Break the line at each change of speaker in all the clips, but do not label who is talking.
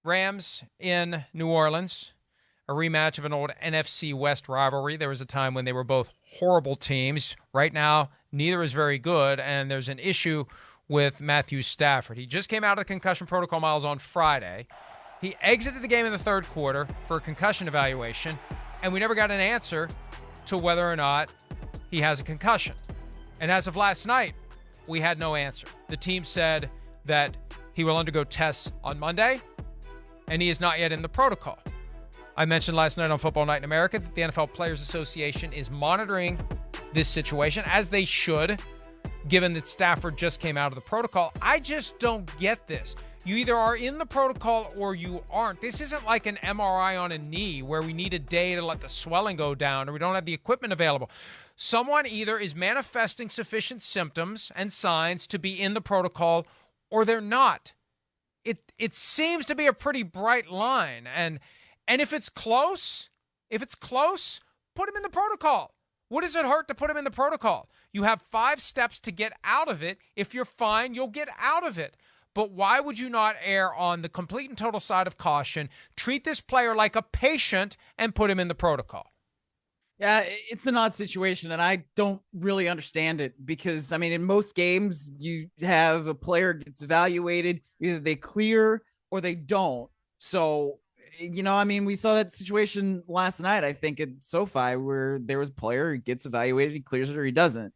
Rams in New Orleans, a rematch of an old NFC West rivalry. There was a time when they were both horrible teams. Right now, neither is very good, and there's an issue with Matthew Stafford. He just came out of the concussion protocol, Miles, on Friday. He exited the game in the third quarter for a concussion evaluation, and we never got an answer to whether or not he has a concussion. And as of last night, we had no answer. The team said that he will undergo tests on Monday, and he is not yet in the protocol. I mentioned last night on Football Night in America that the NFL Players Association is monitoring this situation, as they should, given that Stafford just came out of the protocol. I just don't get this. You either are in the protocol or you aren't. This isn't like an MRI on a knee where we need a day to let the swelling go down or we don't have the equipment available. Someone either is manifesting sufficient symptoms and signs to be in the protocol or they're not. It seems to be a pretty bright line. And if it's close, put him in the protocol. What does it hurt to put him in the protocol? You have 5 steps to get out of it. If you're fine, you'll get out of it. But why would you not err on the complete and total side of caution, treat this player like a patient, and put him in the protocol?
Yeah, it's an odd situation, and I don't really understand it because, I mean, in most games, you have a player gets evaluated, either they clear or they don't. So, you know, I mean, we saw that situation last night, I think, at SoFi, where there was a player who gets evaluated, he clears it or he doesn't.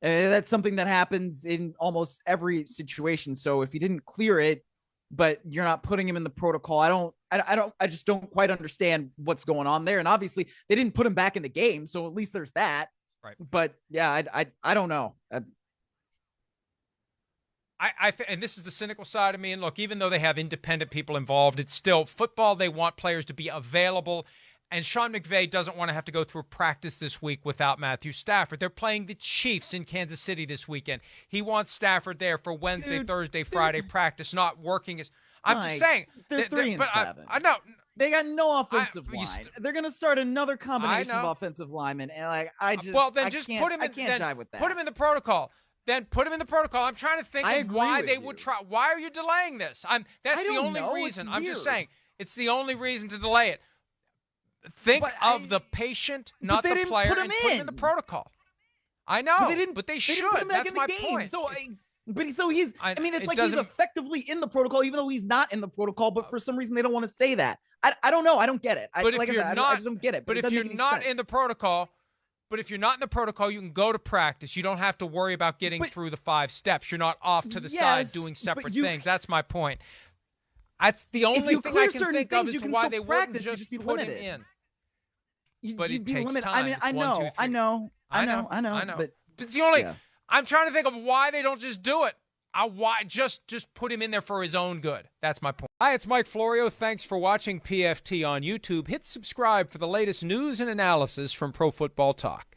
That's something that happens in almost every situation. So if you didn't clear it, but you're not putting him in the protocol, I just don't quite understand what's going on there. And obviously they didn't put him back in the game, so at least there's that.
Right.
But yeah, I don't know.
And this is the cynical side of me. And look, even though they have independent people involved, it's still football. They want players to be available. And Sean McVay doesn't want to have to go through practice this week without Matthew Stafford. They're playing the Chiefs in Kansas City this weekend. He wants Stafford there for Wednesday, Thursday, Friday practice, not working. I'm just saying.
They're 3-7.
I know.
They got no offensive line. They're going to start another combination of offensive linemen. And I can't jive with that.
Put him in the protocol. Then put him in the protocol. I'm trying to think of why they would try. Why are you delaying this? That's the only reason. I'm just saying. It's the only reason to delay it. Think of the patient, not the player, and put him in the protocol. I know, but they should. That's my point.
So, he's. I mean, it's like he's effectively in the protocol, even though he's not in the protocol. But for some reason, they don't want to say that. I don't know. I don't get it. I just don't get it.
But if you're not in the protocol, you can go to practice. You don't have to worry about getting through the 5 steps. You're not off to the side doing separate things. That's my point. That's the only thing I can think of as to why they wouldn't just put him in. But it takes time.
I mean, I know.
But it's the only. Yeah. I'm trying to think of why they don't just do it. Why just put him in there for his own good. That's my point. Hi, it's Mike Florio. Thanks for watching PFT on YouTube. Hit subscribe for the latest news and analysis from Pro Football Talk.